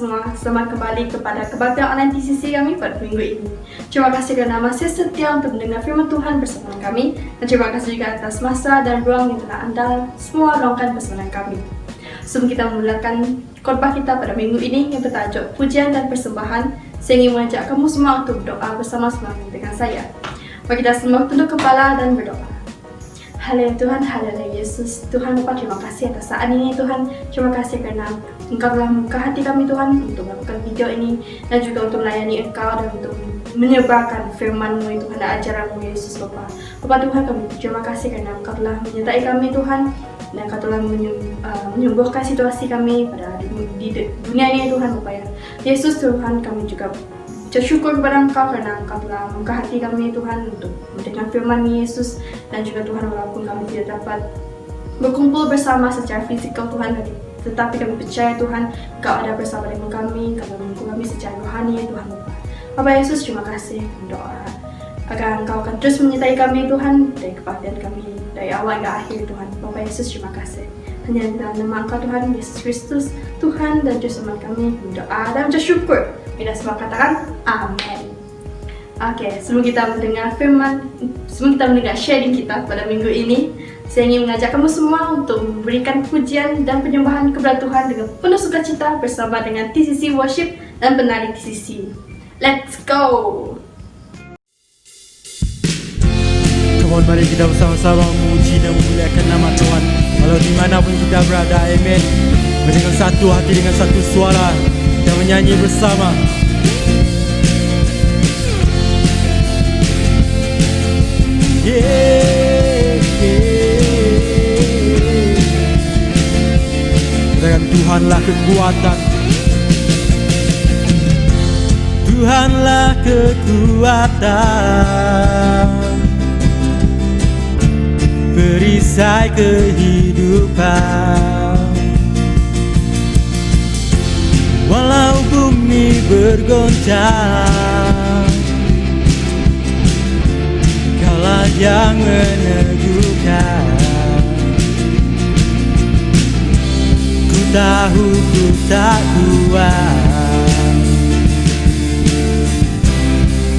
semua, selamat kembali kepada Kebaktian Online TCC kami pada minggu ini. Terima kasih kerana masih setia untuk mendengar firman Tuhan bersama kami, dan terima kasih juga atas masa dan ruang yang telah anda semua luangkan bersama kami. Sebelum kita memulakan khotbah kita pada minggu ini yang bertajuk Pujian dan Persembahan, saya ingin mengajak kamu semua untuk berdoa bersama-sama dengan saya. Mari kita semua tunduk kepala dan berdoa. Haleluya Tuhan, haleluya Yesus. Tuhan Bapa, terima kasih atas saat ini Tuhan. Terima kasih kerana Engkau telah membuka hati kami Tuhan untuk melakukan video ini dan juga untuk melayani Engkau dan untuk menyebarkan firman-Mu Tuhan dan ajaran-Mu Yesus Bapa. Bapa Tuhan, kami terima kasih kerana Engkau telah menyertai kami Tuhan dan Engkau telah menyembuhkan situasi kami pada di dunia ini Tuhan Bapa ya. Yesus Tuhan, kami juga bersyukur kepada Engkau kerana Engkau telah membuka hati kami Tuhan untuk mendengar firman Yesus, dan juga Tuhan walaupun kami tidak dapat berkumpul bersama secara fisikal Tuhan, tetapi kami percaya Tuhan Engkau ada bersama dengan kami, Engkau menunggu kami secara rohani ya Tuhan Bapa. Bapak Yesus, terima kasih, berdoa agar Engkau akan terus menyertai kami Tuhan dari kebaktian kami dari awal hingga akhir Tuhan. Bapak Yesus, terima kasih. Hanya dalam nama Engkau Tuhan Yesus Kristus, Tuhan dan Juru Selamat kami berdoa dan bersyukur. Kita semua katakan amin. Oke, sebelum kita mendengar sharing kita pada minggu ini, saya ingin mengajak kamu semua untuk memberikan pujian dan penyembahan kepada Tuhan dengan penuh sukacita bersama dengan TCC Worship dan penari TCC. Let's go! Come on, mari kita bersama-sama memuji dan memuliakan nama Tuhan. Walau dimanapun kita berada, amen. Dengan satu hati, dengan satu suara, kita menyanyi bersama. Katakan Tuhanlah kekuatan, Tuhanlah kekuatan, perisai kehidupan. Walau bumi bergoncang, Kaulah yang meneguhkan. Ku tahu ku tak kuat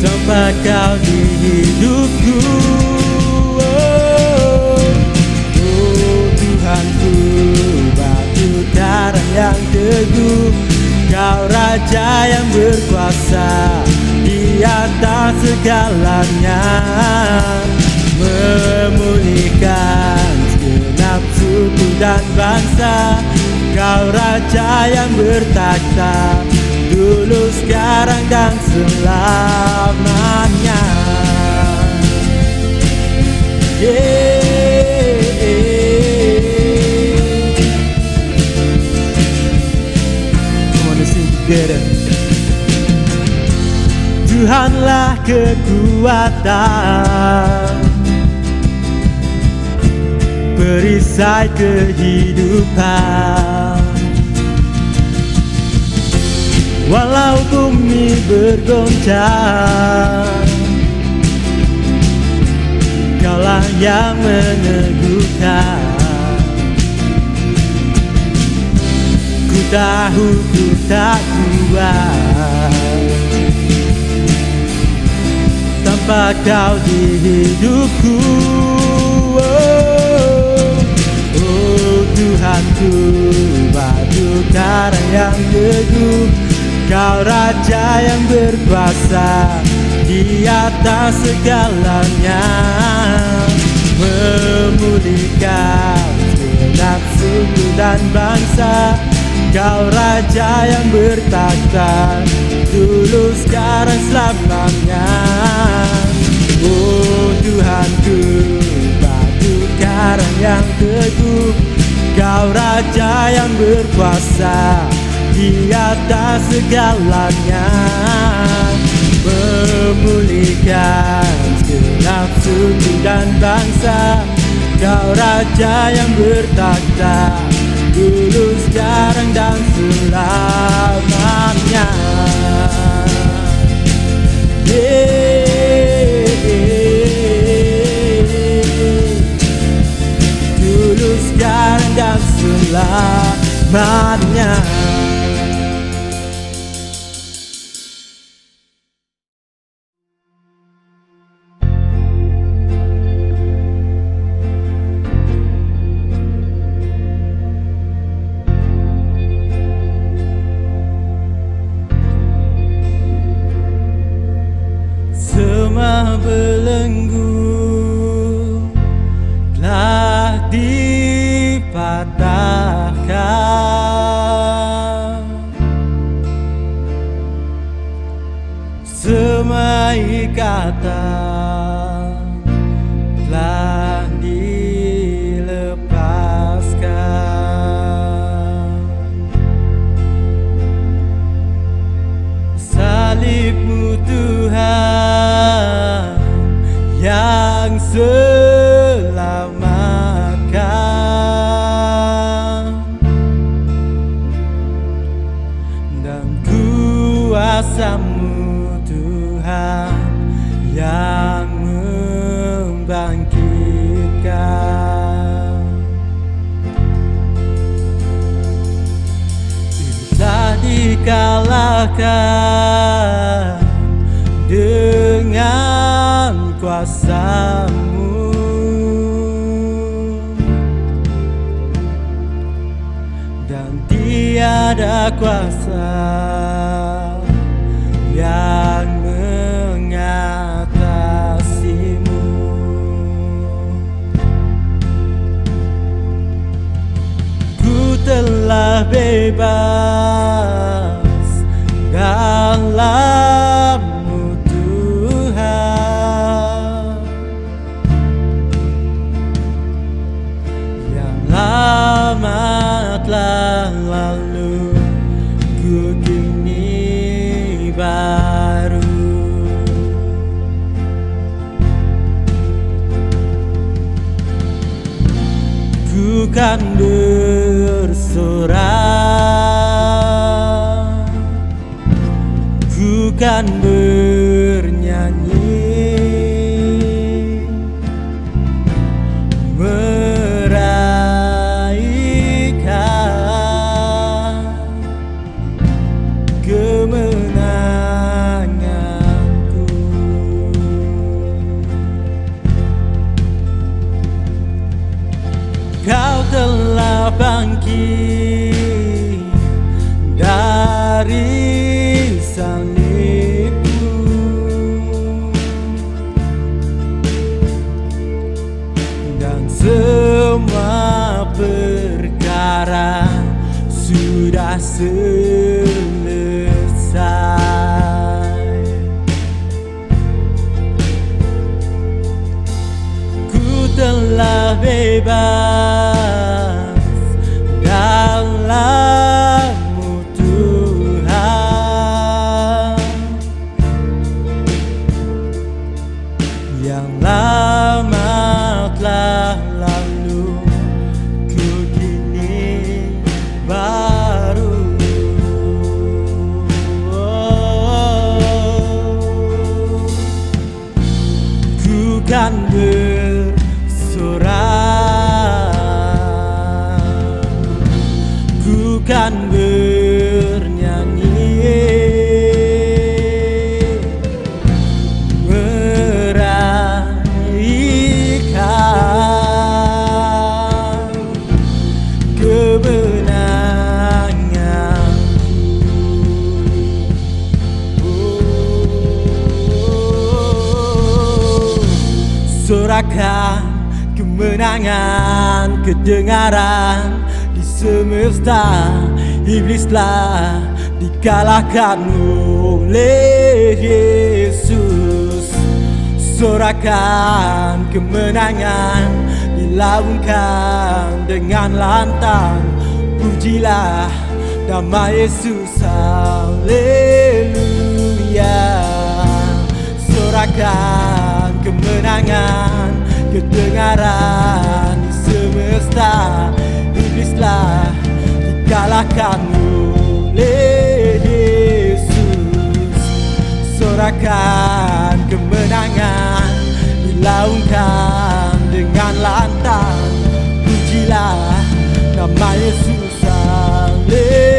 tanpa Kau di hidupku. Tuhanku, batu karang yang teguh, Kau Raja yang berkuasa di atas segalanya, memulihkan segenap suku dan bangsa. Kau Raja yang bertakhta, dulu, sekarang dan selamanya. Tuhanlah kekuatan, perisai kehidupan. Walau bumi bergoncang, Kaulah yang meneguhkan. Ku tahu ku tak kuat tanpa Kau di hidupku. Oh Tuhanku, batu karang yang teguh, Kau Raja yang berkuasa di atas segalanya, memulihkan segenap suku dan bangsa. Kau Raja yang bertakhta, dulu, sekarang, selamanya. Oh Tuhanku, batu karang yang teguh, Kau Raja yang berkuasa di atas segalanya, memulihkan segenap suku dan bangsa. Kau Raja yang bertakhta, dulu, sekarang dan selamanya. Dulu, sekarang dan selamanya. yang selamatkan, dan kuasa-Mu Tuhan yang membangkitkan. Telah dikalahkan dengan kuasa-Mu, dan tiada kuasa yang mengatasimu. Ku telah bebas dalam-Mu Tuhan, yang lama telah lalu, ku kini baru. Ku kan bersorak, ku kan bernyanyi, meraihkan kemenanganku. Kau telah bangkit dari salibku, dan semua perkara sudah selesai. Ku telah bebas dalam-Mu Tuhan, yang lama telah lalu, ku kini baru. Ku kan bersorak, ku kan bernyanyi, meraihkan kemenanganku. Sorakan kemenangan, kedengaran di semesta. Iblislah dikalahkan oleh Yesus. Sorakan kemenangan, dilaungkan dengan lantang. Pujilah nama Yesus, haleluya. Sorakan kemenangan, kedengaran di semesta. Iblislah dikalahkan oleh Yesus. Sorakan kemenangan, dilaungkan dengan lantang. Pujilah nama Yesus, haleluya.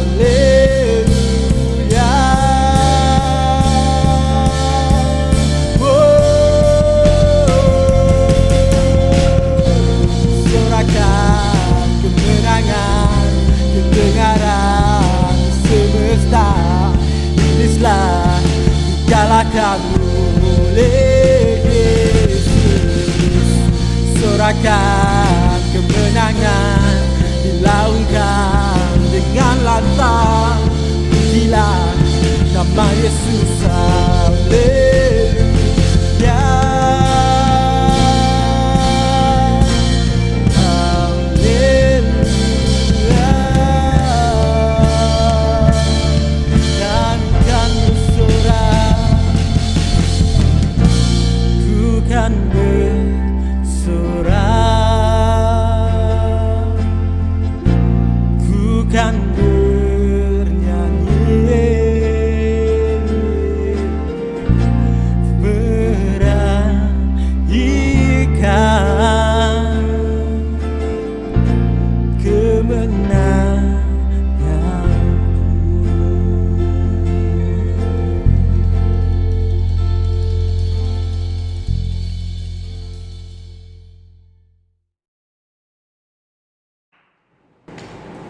Haleluya. Sorakan kemenangan, kedengaran semesta. Iblislah dikalahkan oleh Yesus. Sorakan kemenangan, dilaungkan dengan lantang. Pujilah nama Yesus, haleluya. Haleluya.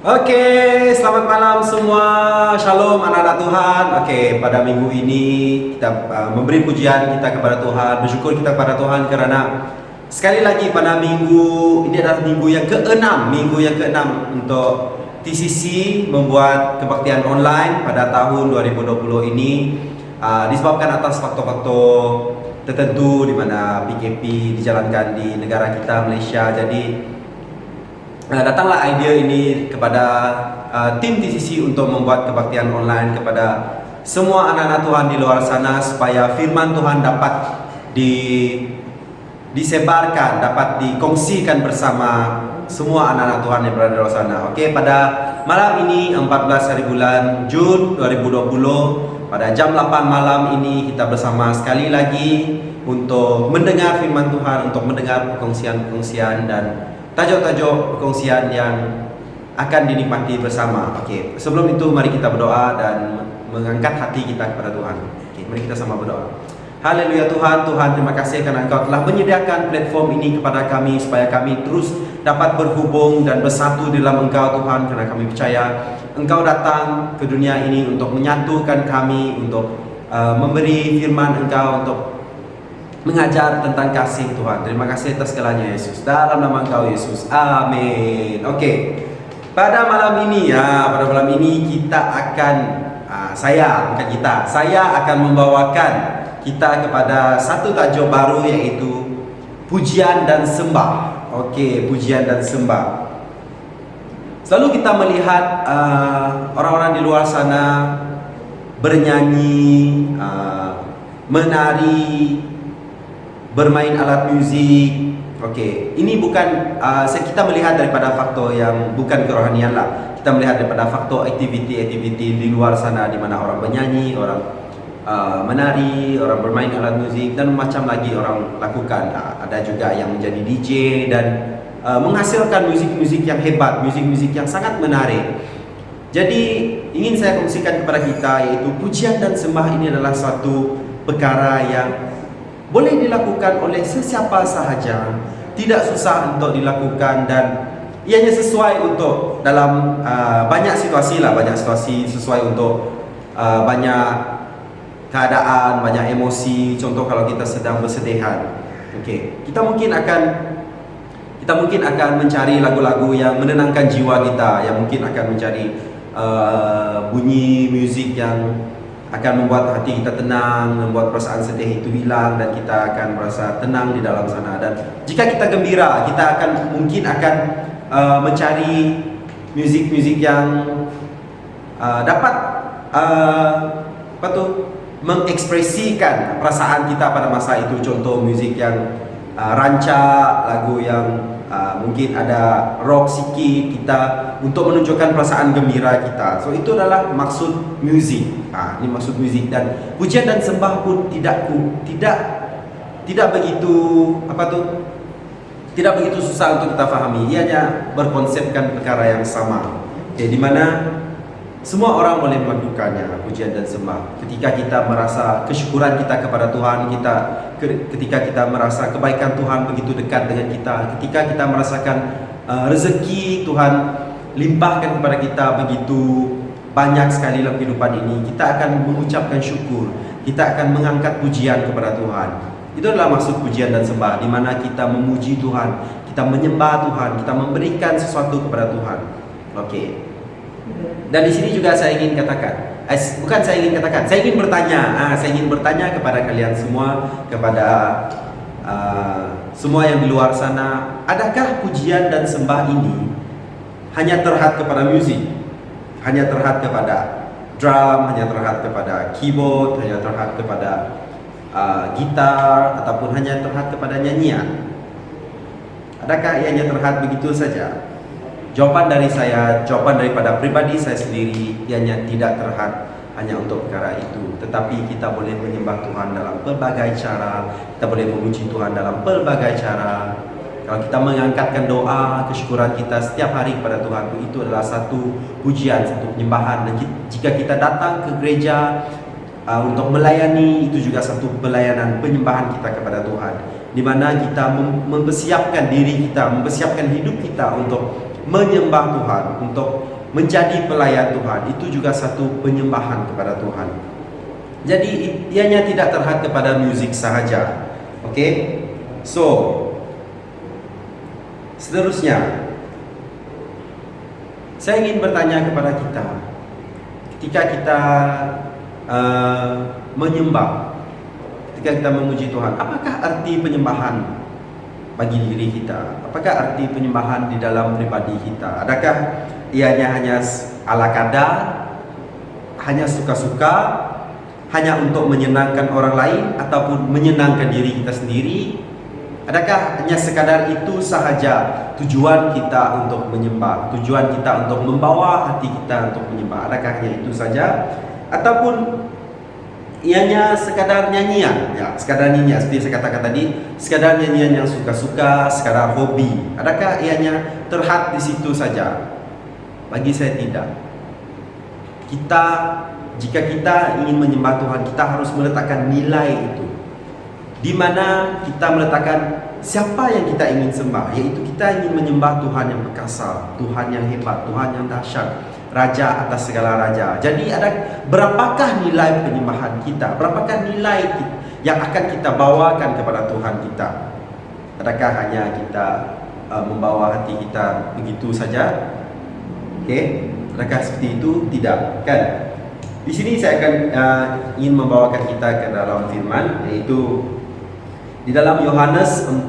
Oke, selamat malam semua. Shalom anak-anak Tuhan. Oke, pada minggu ini kita memberi pujian kita kepada Tuhan, bersyukur kita kepada Tuhan karena sekali lagi pada minggu ini adalah minggu yang keenam untuk TCC membuat kebaktian online pada tahun 2020 ini, disebabkan atas faktor-faktor tertentu di mana PKP dijalankan di negara kita Malaysia. Jadi datanglah idea ini kepada tim TCC untuk membuat kebaktian online kepada semua anak-anak Tuhan di luar sana supaya firman Tuhan dapat disebarkan, dapat dikongsikan bersama semua anak-anak Tuhan yang berada di luar sana. Oke, pada malam ini 14 hari bulan Jun 2020 pada jam 8 malam ini kita bersama sekali lagi untuk mendengar firman Tuhan, untuk mendengar perkongsian-perkongsian dan tajuk-tajuk perkongsian yang akan dinikmati bersama. Oke, sebelum itu mari kita berdoa dan mengangkat hati kita kepada Tuhan. Oke, mari kita sama berdoa. Haleluya Tuhan, terima kasih karena Engkau telah menyediakan platform ini kepada kami supaya kami terus dapat berhubung dan bersatu dalam Engkau Tuhan, karena kami percaya Engkau datang ke dunia ini untuk menyatukan kami, untuk memberi firman Engkau, untuk mengajar tentang kasih Tuhan. Terima kasih atas segalanya Yesus. Dalam nama Engkau Yesus. Amin. Oke. Pada malam ini kita akan saya akan membawakan kita kepada satu tajuk baru, yaitu pujian dan sembah. Oke, pujian dan sembah. Selalu kita melihat orang-orang di luar sana bernyanyi, menari, bermain alat muzik. Oke, ini bukan kita melihat daripada faktor yang bukan kerohanian lah. Kita melihat daripada faktor aktiviti-aktiviti di luar sana di mana orang bernyanyi, orang menari, orang bermain alat muzik dan macam lagi orang lakukan. Ada juga yang menjadi DJ dan menghasilkan muzik-muzik yang hebat, muzik-muzik yang sangat menarik. Jadi ingin saya kongsikan kepada kita, yaitu pujian dan sembah ini adalah suatu perkara yang boleh dilakukan oleh sesiapa sahaja, tidak susah untuk dilakukan dan ianya sesuai untuk dalam banyak situasi sesuai untuk banyak keadaan, banyak emosi. Contoh kalau kita sedang bersedihan, kita mungkin akan mencari lagu-lagu yang menenangkan jiwa kita, yang mungkin akan mencari bunyi muzik yang akan membuat hati kita tenang, membuat perasaan sedih itu hilang dan kita akan merasa tenang di dalam sana. Dan jika kita gembira, kita mungkin akan mencari muzik-muzik yang dapat mengekspresikan perasaan kita pada masa itu. Contoh muzik yang rancak, lagu yang mungkin ada rock sikit, kita untuk menunjukkan perasaan gembira kita. So itu adalah maksud muzik. Ini maksud muzik. Dan pujian dan sembah pun tidak begitu tidak begitu susah untuk kita fahami. Ianya berkonsepkan perkara yang sama. Di mana semua orang boleh melakukannya, pujian dan sembah. Ketika kita merasa kesyukuran kita kepada Tuhan, ketika kita merasa kebaikan Tuhan begitu dekat dengan kita, ketika kita merasakan rezeki Tuhan limpahkan kepada kita begitu banyak sekali dalam kehidupan ini, kita akan mengucapkan syukur, kita akan mengangkat pujian kepada Tuhan. Itu adalah maksud pujian dan sembah, di mana kita memuji Tuhan, kita menyembah Tuhan, kita memberikan sesuatu kepada Tuhan. Dan di sini juga saya ingin katakan, saya ingin bertanya kepada kalian semua, kepada semua yang di luar sana, adakah pujian dan sembah ini hanya terhad kepada musik, hanya terhad kepada drum, hanya terhad kepada keyboard, hanya terhad kepada gitar, ataupun hanya terhad kepada nyanyian? Adakah ianya terhad begitu saja? Jawapan daripada pribadi saya sendiri, ianya tidak terhad hanya untuk perkara itu, tetapi kita boleh menyembah Tuhan dalam pelbagai cara, kita boleh memuji Tuhan dalam pelbagai cara. Kalau kita mengangkatkan doa, kesyukuran kita setiap hari kepada Tuhan, itu adalah satu pujian, satu penyembahan. Dan jika kita datang ke gereja untuk melayani, itu juga satu pelayanan, penyembahan kita kepada Tuhan, di mana kita mempersiapkan diri kita, mempersiapkan hidup kita untuk menyembah Tuhan, untuk menjadi pelayan Tuhan, itu juga satu penyembahan kepada Tuhan. Jadi ianya tidak terhad kepada musik sahaja. Okey. So, seterusnya saya ingin bertanya kepada kita, ketika kita menyembah, ketika kita memuji Tuhan, apakah arti penyembahan bagi diri kita? Apakah arti penyembahan di dalam pribadi kita? Adakah ianya hanya ala kadar, hanya suka-suka, hanya untuk menyenangkan orang lain ataupun menyenangkan diri kita sendiri? Adakah hanya sekadar itu sahaja tujuan kita untuk menyembah, tujuan kita untuk membawa hati kita untuk menyembah? Adakah hanya itu saja? Ataupun ianya sekadar nyanyian, ya, sekadar nyanyian seperti saya katakan tadi, sekadar nyanyian yang suka-suka, sekadar hobi. Adakah ianya terhad di situ saja? Bagi saya tidak. Jika kita ingin menyembah Tuhan, kita harus meletakkan nilai itu, di mana kita meletakkan siapa yang kita ingin sembah, yaitu kita ingin menyembah Tuhan yang perkasa, Tuhan yang hebat, Tuhan yang dahsyat, Raja atas segala raja. Jadi berapakah nilai penyembahan kita? Berapakah nilai yang akan kita bawakan kepada Tuhan kita? Adakah hanya kita membawa hati kita begitu saja? Okey, adakah seperti itu? Tidak, kan? Di sini saya akan ingin membawakan kita ke dalam firman, yaitu di dalam Yohanes 4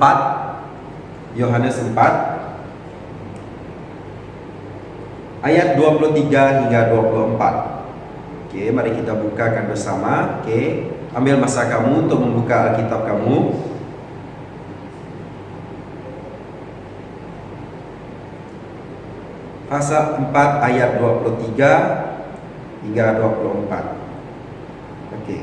ayat 23 hingga 24. Okey, mari kita bukakan bersama. Okey, ambil masa kamu untuk membuka Alkitab kamu. Pasal 4 ayat 23 hingga 24. Okey.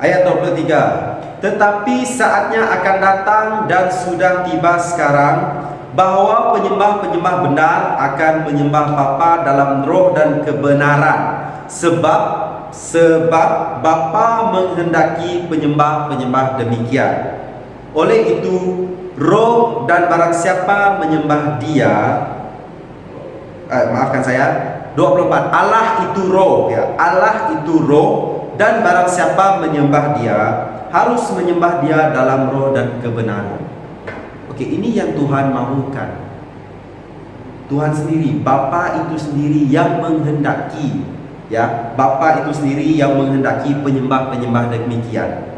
Ayat 23. Tetapi saatnya akan datang dan sudah tiba sekarang bahwa penyembah-penyembah benar akan menyembah Bapa dalam roh dan kebenaran, sebab Bapa menghendaki penyembah-penyembah demikian. Oleh itu roh, dan barang siapa menyembah Dia, maafkan saya, 24. Allah itu roh, ya. Allah itu roh, dan barang siapa menyembah Dia harus menyembah Dia dalam roh dan kebenaran. Okey, ini yang Tuhan mahukan. Tuhan sendiri, Bapa itu sendiri yang menghendaki, ya. Bapa itu sendiri yang menghendaki penyembah-penyembah demikian.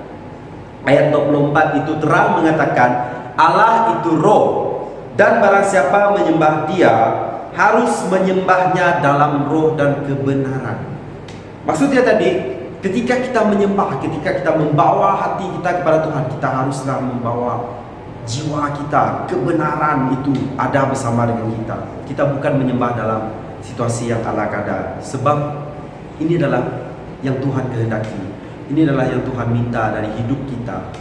Ayat 24 itu terang mengatakan Allah itu roh, dan barang siapa menyembah Dia harus menyembahnya dalam roh dan kebenaran. Maksudnya tadi, ketika kita menyembah, ketika kita membawa hati kita kepada Tuhan, kita haruslah membawa jiwa kita, kebenaran itu ada bersama dengan kita. Kita bukan menyembah dalam situasi yang ala kadar, sebab ini adalah yang Tuhan kehendaki. Ini adalah yang Tuhan minta dari hidup kita.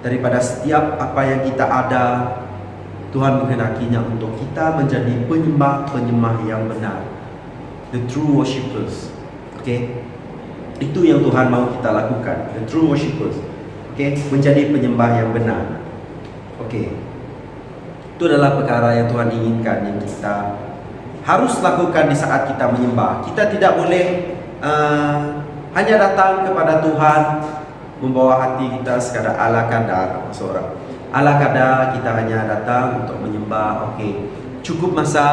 Daripada setiap apa yang kita ada, Tuhan menghendakinya untuk kita menjadi penyembah-penyembah yang benar, the true worshippers. Okay? Itu yang Tuhan mau kita lakukan, the true worshippers. Okay? Menjadi penyembah yang benar. Okay. Itu adalah perkara yang Tuhan inginkan, yang kita harus lakukan di saat kita menyembah. Kita tidak boleh hanya datang kepada Tuhan membawa hati kita sekadar ala kadar seorang. Ala kadar kita hanya datang untuk menyembah. Okey, cukup masa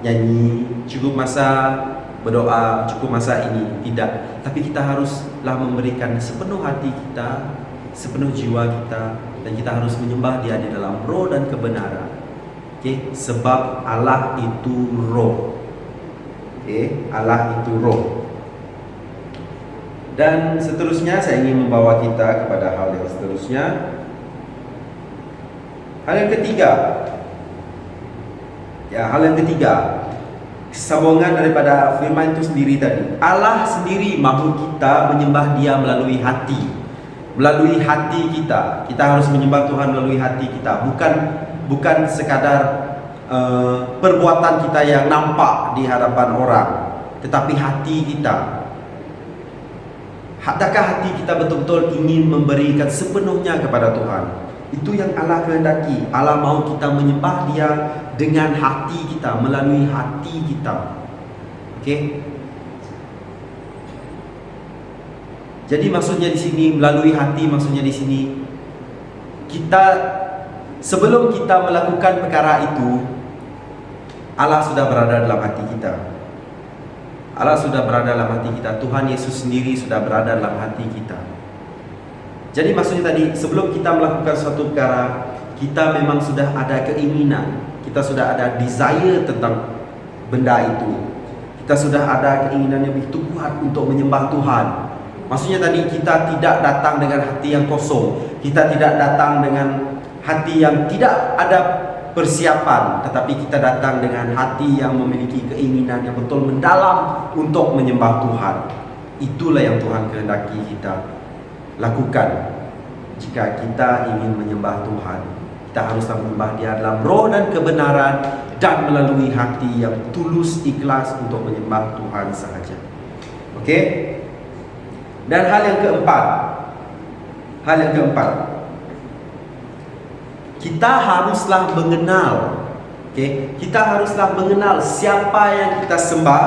nyanyi, cukup masa berdoa, cukup masa ini. Tidak, tapi kita haruslah memberikan sepenuh hati kita, sepenuh jiwa kita, dan kita harus menyembah Dia di dalam roh dan kebenaran. Okey, sebab Allah itu roh. Okey, Allah itu roh. Dan seterusnya saya ingin membawa kita kepada hal yang seterusnya. Hal yang ketiga. Ya, hal yang ketiga, sambungan daripada firman itu sendiri tadi. Allah sendiri mahu kita menyembah Dia melalui hati. Melalui hati kita. Kita harus menyembah Tuhan melalui hati kita. Bukan sekadar perbuatan kita yang nampak di hadapan orang, tetapi hati kita. Adakah hati kita betul-betul ingin memberikan sepenuhnya kepada Tuhan? Itu yang Allah kehendaki. Allah mau kita menyembah Dia dengan hati kita, melalui hati kita. Okey? Jadi maksudnya di sini, melalui hati, maksudnya di sini kita, sebelum kita melakukan perkara itu, Allah sudah berada dalam hati kita. Allah sudah berada dalam hati kita. Tuhan Yesus sendiri sudah berada dalam hati kita. Jadi maksudnya tadi, sebelum kita melakukan suatu perkara, kita memang sudah ada keinginan, kita sudah ada desire tentang benda itu. Kita sudah ada keinginan yang begitu kuat untuk menyembah Tuhan. Maksudnya tadi, kita tidak datang dengan hati yang kosong. Kita tidak datang dengan hati yang tidak ada persiapan, tetapi kita datang dengan hati yang memiliki keinginan yang betul mendalam untuk menyembah Tuhan. Itulah yang Tuhan kehendaki kita lakukan. Jika kita ingin menyembah Tuhan, kita haruslah menyembah Dia dalam roh dan kebenaran, dan melalui hati yang tulus ikhlas untuk menyembah Tuhan sahaja. Okey? Dan hal yang keempat, kita haruslah mengenal, okay? Kita haruslah mengenal siapa yang kita sembah.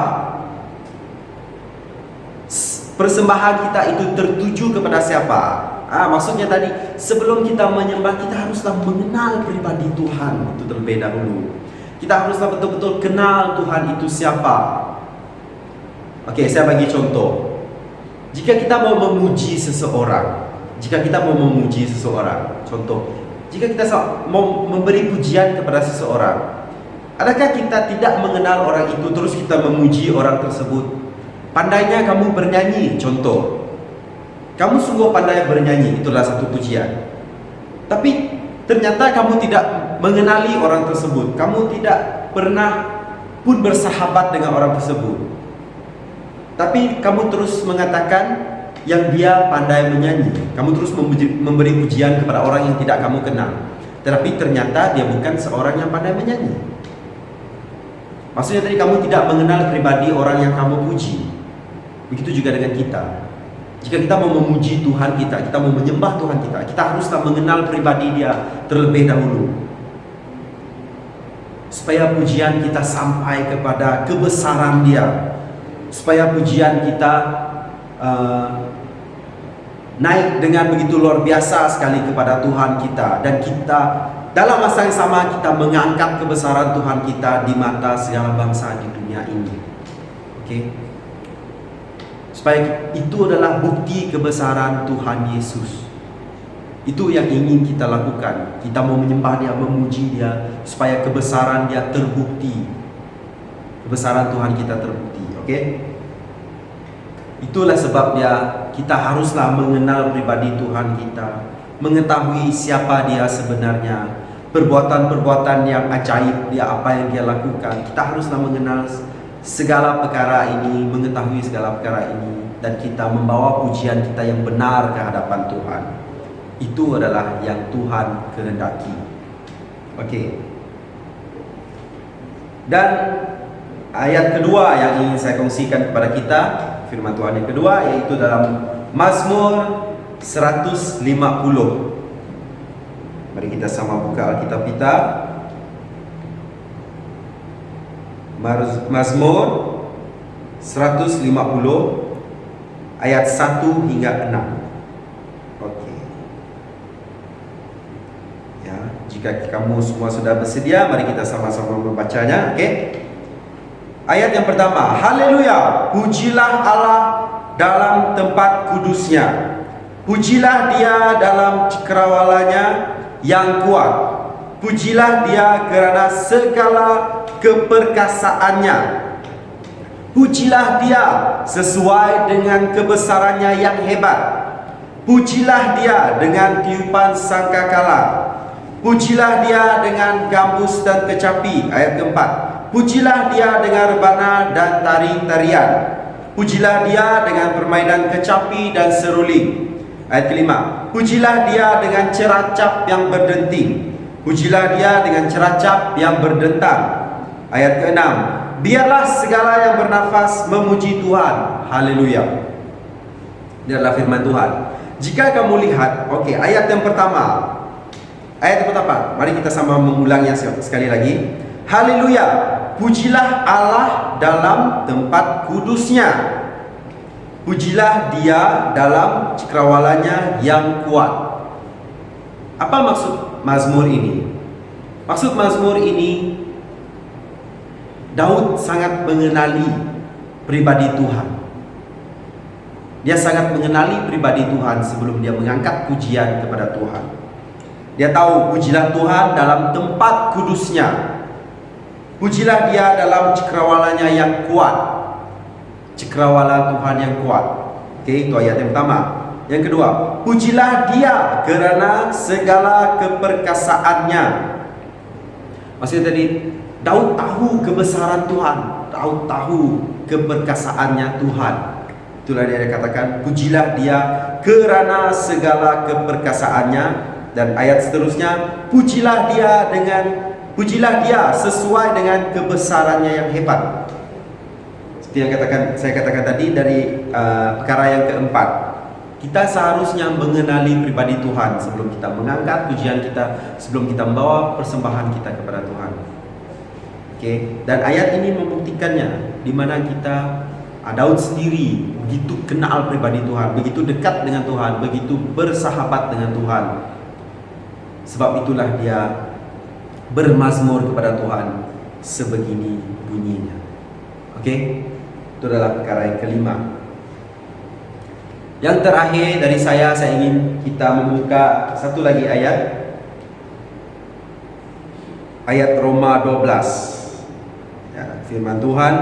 Persembahan kita itu tertuju kepada siapa? Maksudnya tadi, sebelum kita menyembah, kita haruslah mengenal pribadi Tuhan itu terlebih dahulu. Kita haruslah betul-betul kenal Tuhan itu siapa. Okey, saya bagi contoh. Jika kita mau memuji seseorang, contoh, jika kita mau memberi pujian kepada seseorang, adakah kita tidak mengenal orang itu terus kita memuji orang tersebut? Pandainya kamu bernyanyi, contoh, kamu sungguh pandai bernyanyi, itulah satu pujian. Tapi ternyata kamu tidak mengenali orang tersebut, kamu tidak pernah pun bersahabat dengan orang tersebut, tapi kamu terus mengatakan yang dia pandai menyanyi. Kamu terus memberi pujian kepada orang yang tidak kamu kenal, tetapi ternyata dia bukan seorang yang pandai menyanyi. Maksudnya tadi, kamu tidak mengenal pribadi orang yang kamu puji. Begitu juga dengan kita. Jika kita mau memuji Tuhan kita mau menyembah Tuhan kita haruslah mengenal pribadi Dia terlebih dahulu, supaya pujian kita sampai kepada kebesaran Dia, supaya pujian kita naik dengan begitu luar biasa sekali kepada Tuhan kita, dan kita dalam masa yang sama kita mengangkat kebesaran Tuhan kita di mata segala bangsa di dunia ini. Okey? Supaya itu adalah bukti kebesaran Tuhan Yesus. Itu yang ingin kita lakukan. Kita mau menyembah Dia, memuji Dia, supaya kebesaran Dia terbukti, kebesaran Tuhan kita terbukti. Okey? Itulah sebabnya kita haruslah mengenal pribadi Tuhan kita, mengetahui siapa Dia sebenarnya, perbuatan-perbuatan yang ajaib Dia, apa yang Dia lakukan. Kita haruslah mengenal segala perkara ini, mengetahui segala perkara ini, dan kita membawa pujian kita yang benar ke hadapan Tuhan. Itu adalah yang Tuhan kehendaki. Okey. Dan ayat kedua yang ingin saya kongsikan kepada kita, firman Tuhan yang kedua, yaitu dalam Mazmur 150. Mari kita sama buka Alkitab kita. Mazmur 150 ayat 1 hingga 6. Okey. Ya, jika kamu semua sudah bersedia, mari kita sama-sama membacanya. Okey. Ayat yang pertama, haleluya, pujilah Allah dalam tempat kudusnya. Pujilah Dia dalam cakrawalanya yang kuat. Pujilah Dia kerana segala keperkasaannya. Pujilah Dia sesuai dengan kebesarannya yang hebat. Pujilah Dia dengan tiupan sangkakala. Pujilah Dia dengan gambus dan kecapi. Ayat keempat, pujilah Dia dengan rebana dan tari-tarian. Pujilah Dia dengan permainan kecapi dan seruling. Ayat kelima, pujilah Dia dengan ceracap yang berdenting. Pujilah Dia dengan ceracap yang berdentang. Ayat keenam, biarlah segala yang bernafas memuji Tuhan. Haleluya. Ini adalah firman Tuhan. Jika kamu lihat, ayat yang pertama. Mari kita sama mengulangnya sekali lagi. Haleluya, pujilah Allah dalam tempat kudusnya. Pujilah Dia dalam cakrawalanya yang kuat. Apa maksud mazmur ini? Maksud mazmur ini, Daud sangat mengenali pribadi Tuhan. Dia sangat mengenali pribadi Tuhan sebelum dia mengangkat pujian kepada Tuhan. Dia tahu, pujilah Tuhan dalam tempat kudusnya. Pujilah Dia dalam cakrawalanya yang kuat. Cakrawala Tuhan yang kuat. Itu ayat yang pertama. Yang kedua, pujilah Dia kerana segala keperkasaannya. Maksudnya tadi, Daud tahu kebesaran Tuhan. Daud tahu keperkasaannya Tuhan. Itulah dia katakan, pujilah Dia kerana segala keperkasaannya. Dan ayat seterusnya, pujilah Dia sesuai dengan kebesarannya yang hebat. Seperti yang saya katakan tadi dari perkara yang keempat, kita seharusnya mengenali pribadi Tuhan sebelum kita mengangkat pujian kita, sebelum kita membawa persembahan kita kepada Tuhan. Dan ayat ini membuktikannya, di mana Daud sendiri begitu kenal pribadi Tuhan, begitu dekat dengan Tuhan, begitu bersahabat dengan Tuhan. Sebab itulah dia bermazmur kepada Tuhan sebegini bunyinya. Itu adalah perkara yang kelima. Yang terakhir dari saya ingin kita membuka satu lagi ayat. Ayat Roma 12. Firman Tuhan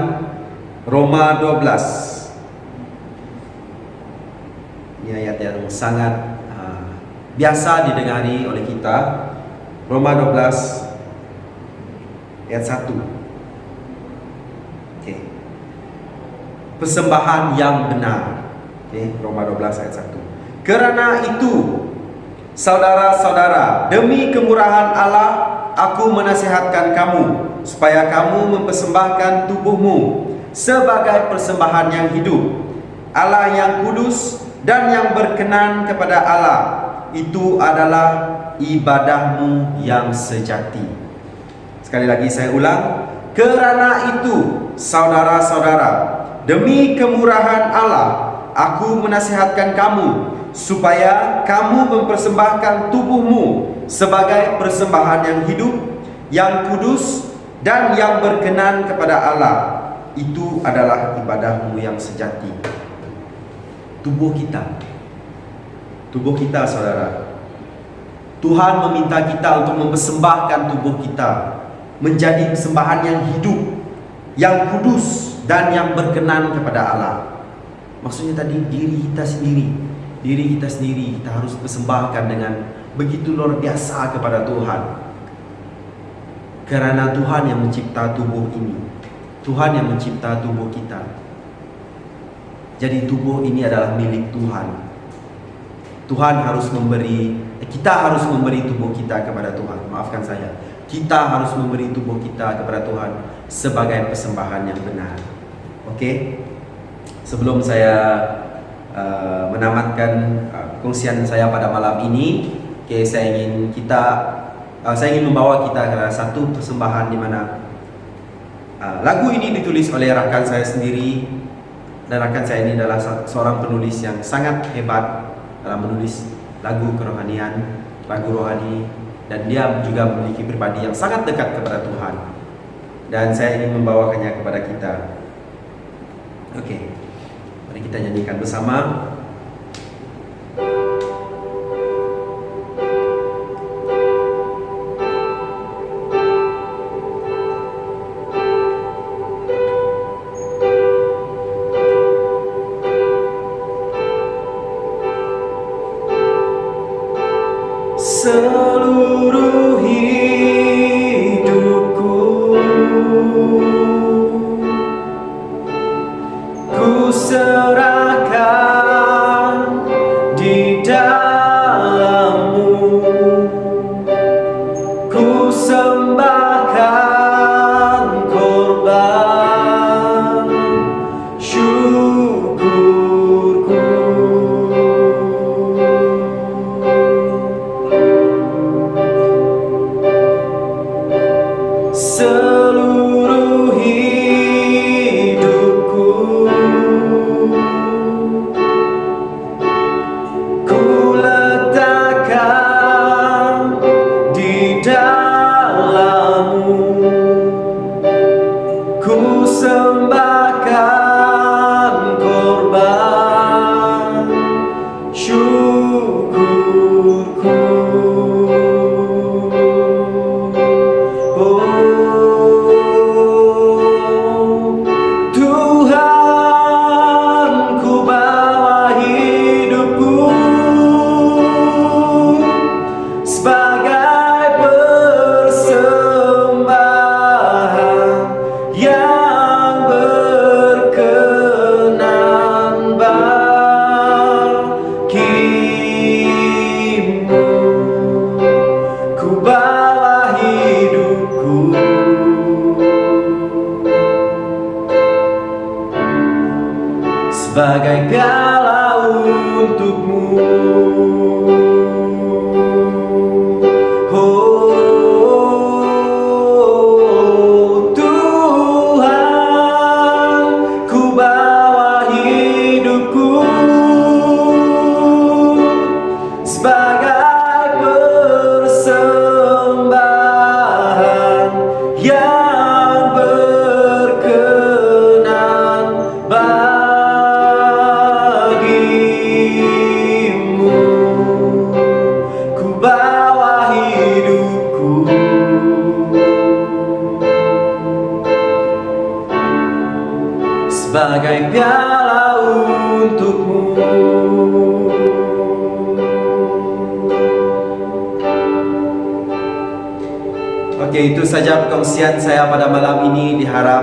Roma 12. Ini ayat yang sangat biasa didengari oleh kita. Roma 12 ayat 1. Persembahan yang benar. Roma 12 ayat 1. Kerana itu, saudara-saudara, demi kemurahan Allah, aku menasihatkan kamu supaya kamu mempersembahkan tubuhmu sebagai persembahan yang hidup, Allah yang kudus dan yang berkenan kepada Allah. Itu adalah ibadahmu yang sejati. Sekali lagi saya ulang. Kerana itu, saudara-saudara, demi kemurahan Allah, aku menasihatkan kamu supaya kamu mempersembahkan tubuhmu sebagai persembahan yang hidup, yang kudus dan yang berkenan kepada Allah. Itu adalah ibadahmu yang sejati. Tubuh kita, saudara. Tuhan meminta kita untuk mempersembahkan tubuh kita menjadi persembahan yang hidup, yang kudus dan yang berkenan kepada Allah. Maksudnya tadi diri kita sendiri kita harus persembahkan dengan begitu luar biasa kepada Tuhan. Karena Tuhan yang mencipta tubuh ini, Tuhan yang mencipta tubuh kita. Jadi tubuh ini adalah milik Tuhan. Kita harus memberi tubuh kita kepada Tuhan. Maafkan saya. Kita harus memberi tubuh kita kepada Tuhan sebagai persembahan yang benar. Sebelum saya menamatkan kongsian saya pada malam ini, saya ingin membawa kita ke satu persembahan di mana lagu ini ditulis oleh rakan saya sendiri, dan rakan saya ini adalah seorang penulis yang sangat hebat dalam menulis lagu kerohanian, lagu rohani, dan dia juga memiliki pribadi yang sangat dekat kepada Tuhan. Dan saya ingin membawakannya kepada kita. Mari kita nyanyikan bersama. Seluruh hidupku ku serahkan seluruh hidupku. Ku letakkan di dalam-Mu, ku sembahkan korban syukurku. Oh Tuhan, ku bawa hidupku sebagai persembahan yang berkenan bagimu. Ku bawa hidupku sebagai piala untuk-Mu. Oh Tuhan, ku bawa hidupku sebagai persembahan yang berkenan bagimu. Ku bawa hidupku sebagai piala untuk-Mu. Oke, itu saja perkongsian saya pada malam ini. Diharap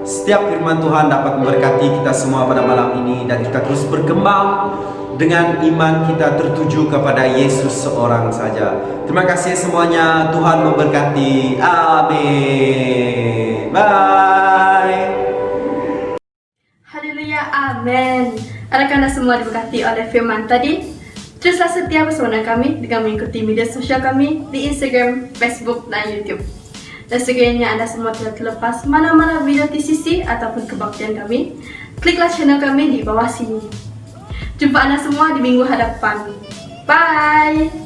setiap firman Tuhan dapat memberkati kita semua pada malam ini, dan kita terus berkembang dengan iman kita tertuju kepada Yesus seorang saja. Terima kasih semuanya. Tuhan memberkati. Amin. Bye. Haleluya, amin. Adakah Anda semua diberkati oleh firman tadi? Teruslah setia bersama kami dengan mengikuti media sosial kami di Instagram, Facebook, dan YouTube. Dan sekiranya Anda semua tidak terlepas mana-mana video TCC ataupun kebaktian kami, kliklah channel kami di bawah sini. Jumpa Anda semua di minggu hadapan. Bye!